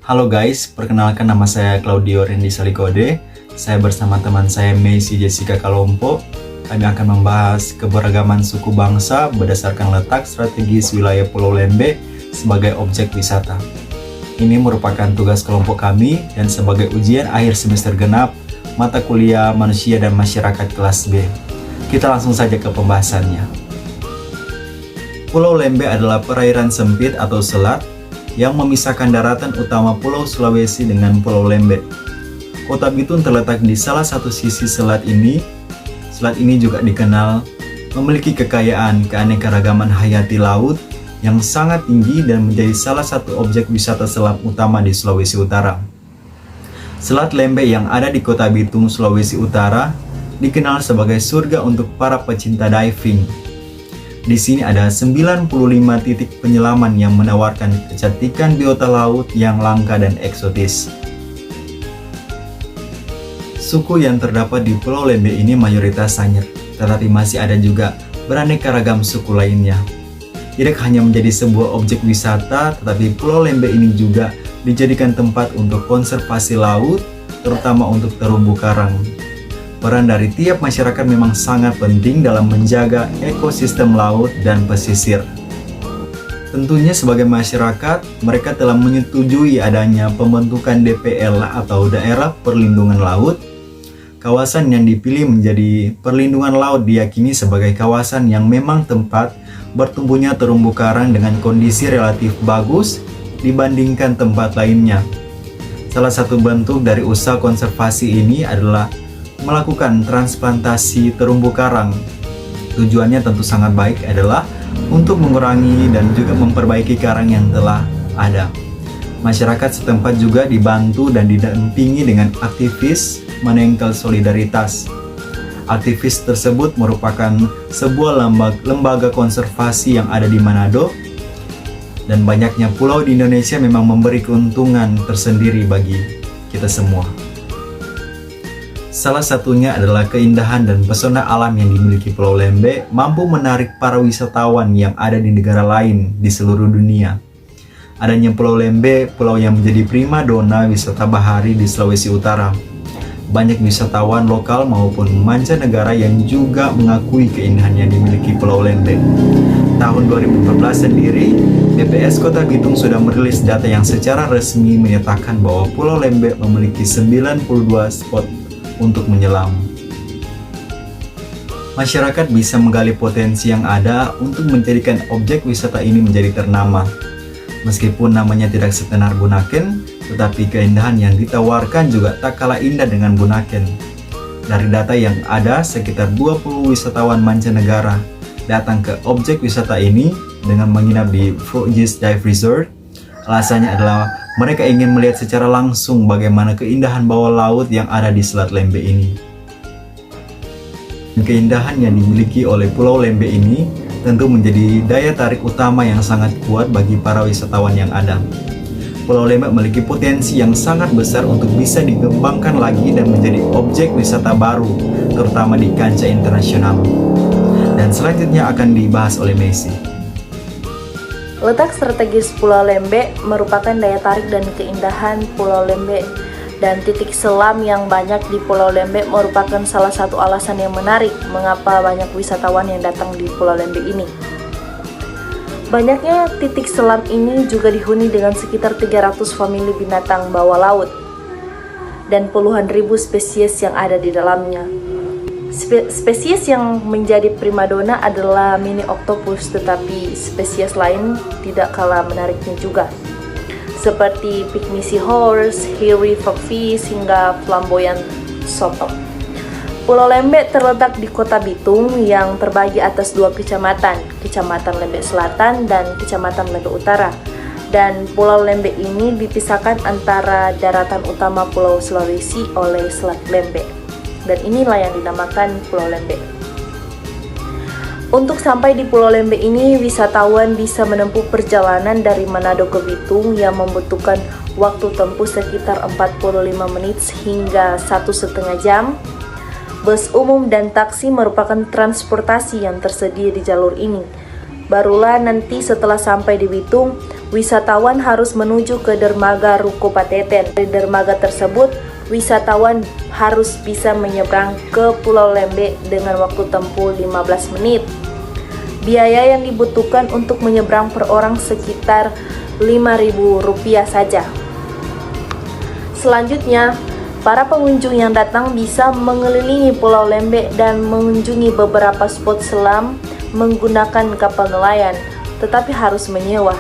Halo guys, perkenalkan nama saya Claudio Randy Salikode. Saya bersama teman saya Messi Jessica Kalompo. Kami akan membahas keberagaman suku bangsa berdasarkan letak strategis wilayah Pulau Lembe sebagai objek wisata. Ini merupakan tugas kelompok kami dan sebagai ujian akhir semester genap mata kuliah Manusia dan Masyarakat kelas B. Kita langsung saja ke pembahasannya. Pulau Lembe adalah perairan sempit atau selat yang memisahkan daratan utama Pulau Sulawesi dengan Pulau Lembe. Kota Bitung terletak di salah satu sisi selat ini. Selat ini juga dikenal memiliki kekayaan keanekaragaman hayati laut yang sangat tinggi dan menjadi salah satu objek wisata selam utama di Sulawesi Utara. Selat Lembe yang ada di Kota Bitung, Sulawesi Utara dikenal sebagai surga untuk para pecinta diving. Di sini ada 95 titik penyelaman yang menawarkan kecantikan biota laut yang langka dan eksotis. Suku yang terdapat di Pulau Lembe ini mayoritas Sanyir, tetapi masih ada juga beraneka ragam suku lainnya. Tidak hanya menjadi sebuah objek wisata, tetapi Pulau Lembe ini juga dijadikan tempat untuk konservasi laut, terutama untuk terumbu karang. Peran dari tiap masyarakat memang sangat penting dalam menjaga ekosistem laut dan pesisir. Tentunya sebagai masyarakat, mereka telah menyetujui adanya pembentukan DPL atau Daerah Perlindungan Laut. Kawasan yang dipilih menjadi perlindungan laut diyakini sebagai kawasan yang memang tempat bertumbuhnya terumbu karang dengan kondisi relatif bagus dibandingkan tempat lainnya. Salah satu bentuk dari usaha konservasi ini adalah melakukan transplantasi terumbu karang. Tujuannya tentu sangat baik adalah untuk mengurangi dan juga memperbaiki karang yang telah ada. Masyarakat setempat juga dibantu dan didampingi dengan aktivis menengkel solidaritas. Aktivis tersebut merupakan sebuah lembaga konservasi yang ada di Manado, dan banyaknya pulau di Indonesia memang memberi keuntungan tersendiri bagi kita semua. Salah satunya adalah keindahan dan pesona alam yang dimiliki Pulau Lembe mampu menarik para wisatawan yang ada di negara lain di seluruh dunia. Adanya Pulau Lembe, pulau yang menjadi primadona wisata bahari di Sulawesi Utara. Banyak wisatawan lokal maupun mancanegara yang juga mengakui keindahan yang dimiliki Pulau Lembe. Tahun 2014 sendiri, BPS Kota Bitung sudah merilis data yang secara resmi menyatakan bahwa Pulau Lembe memiliki 92 spot untuk menyelam. Masyarakat bisa menggali potensi yang ada untuk menjadikan objek wisata ini menjadi ternama. Meskipun namanya tidak setenar Bunaken, tetapi keindahan yang ditawarkan juga tak kalah indah dengan Bunaken. Dari data yang ada, sekitar 20 wisatawan mancanegara datang ke objek wisata ini dengan menginap di Frogis Dive Resort. Alasannya adalah mereka ingin melihat secara langsung bagaimana keindahan bawah laut yang ada di Selat Lembe ini. Keindahan yang dimiliki oleh Pulau Lembe ini tentu menjadi daya tarik utama yang sangat kuat bagi para wisatawan yang ada. Pulau Lembe memiliki potensi yang sangat besar untuk bisa dikembangkan lagi dan menjadi objek wisata baru, terutama di kancah internasional. Dan selanjutnya akan dibahas oleh Messi. Letak strategis Pulau Lembe merupakan daya tarik dan keindahan Pulau Lembe, dan titik selam yang banyak di Pulau Lembe merupakan salah satu alasan yang menarik mengapa banyak wisatawan yang datang di Pulau Lembe ini. Banyaknya titik selam ini juga dihuni dengan sekitar 300 famili binatang bawah laut dan puluhan ribu spesies yang ada di dalamnya. Spesies yang menjadi primadona adalah mini octopus, tetapi spesies lain tidak kalah menariknya juga, seperti pygmy seahorse, hairy frogfish, hingga flamboyant sotop. Pulau Lembe terletak di Kota Bitung yang terbagi atas dua kecamatan, Kecamatan Lembe Selatan dan Kecamatan Lembe Utara. Dan Pulau Lembe ini dipisahkan antara daratan utama Pulau Sulawesi oleh Selat Lembe. Dan inilah yang dinamakan Pulau Lembe. Untuk sampai di Pulau Lembe ini, wisatawan bisa menempuh perjalanan dari Manado ke Bitung yang membutuhkan waktu tempuh sekitar 45 menit hingga 1,5 jam. Bus umum dan taksi merupakan transportasi yang tersedia di jalur ini. Barulah nanti setelah sampai di Bitung, wisatawan harus menuju ke dermaga Ruko Pateten. Dari dermaga tersebut, wisatawan harus bisa menyeberang ke Pulau Lembeh dengan waktu tempuh 15 menit. Biaya yang dibutuhkan untuk menyeberang per orang sekitar Rp5.000 saja. Selanjutnya, para pengunjung yang datang bisa mengelilingi Pulau Lembeh dan mengunjungi beberapa spot selam menggunakan kapal nelayan, tetapi harus menyewa.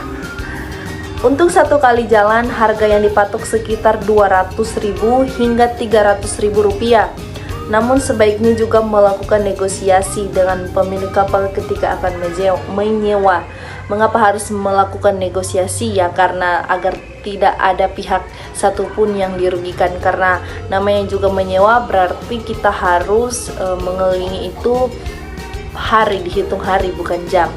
Untuk satu kali jalan, harga yang dipatok sekitar Rp200.000 hingga Rp300.000. Namun sebaiknya juga melakukan negosiasi dengan pemilik kapal ketika akan menyewa. Mengapa harus melakukan negosiasi? Ya karena agar tidak ada pihak satupun yang dirugikan, karena namanya juga menyewa berarti kita harus mengelilingi itu hari, dihitung hari bukan jam.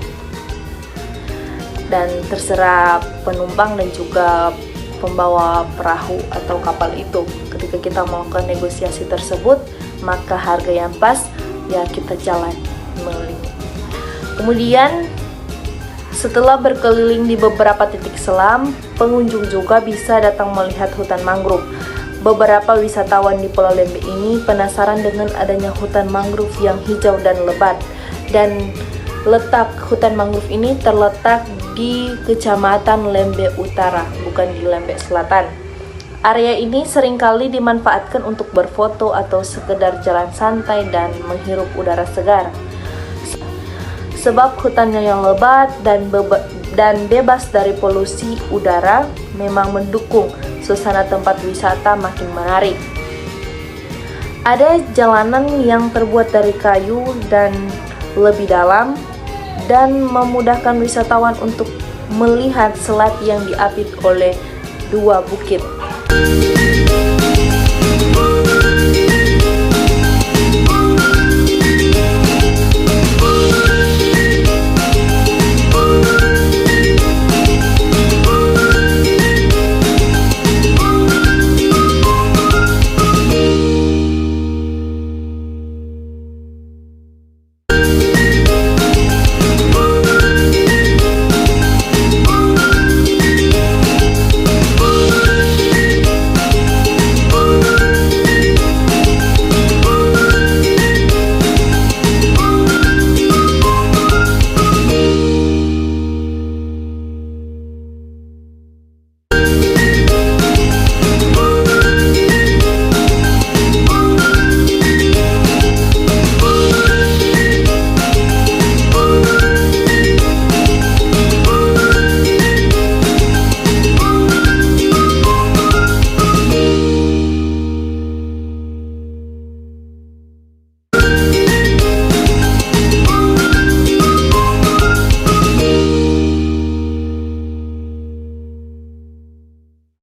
Dan terserah penumpang dan juga pembawa perahu atau kapal itu. Ketika kita melakukan negosiasi tersebut, maka harga yang pas ya kita jalan mengelilingi. Kemudian setelah berkeliling di beberapa titik selam, pengunjung juga bisa datang melihat hutan mangrove. Beberapa wisatawan di Pulau Lembeh ini penasaran dengan adanya hutan mangrove yang hijau dan lebat. Dan letak hutan mangrove ini terletak di Kecamatan Lembeh Utara, bukan di Lembeh Selatan. Area ini seringkali dimanfaatkan untuk berfoto atau sekedar jalan santai dan menghirup udara segar. Sebab hutannya yang lebat dan bebas dari polusi udara memang mendukung suasana tempat wisata makin menarik. Ada jalanan yang terbuat dari kayu dan lebih dalam dan memudahkan wisatawan untuk melihat selat yang diapit oleh dua bukit.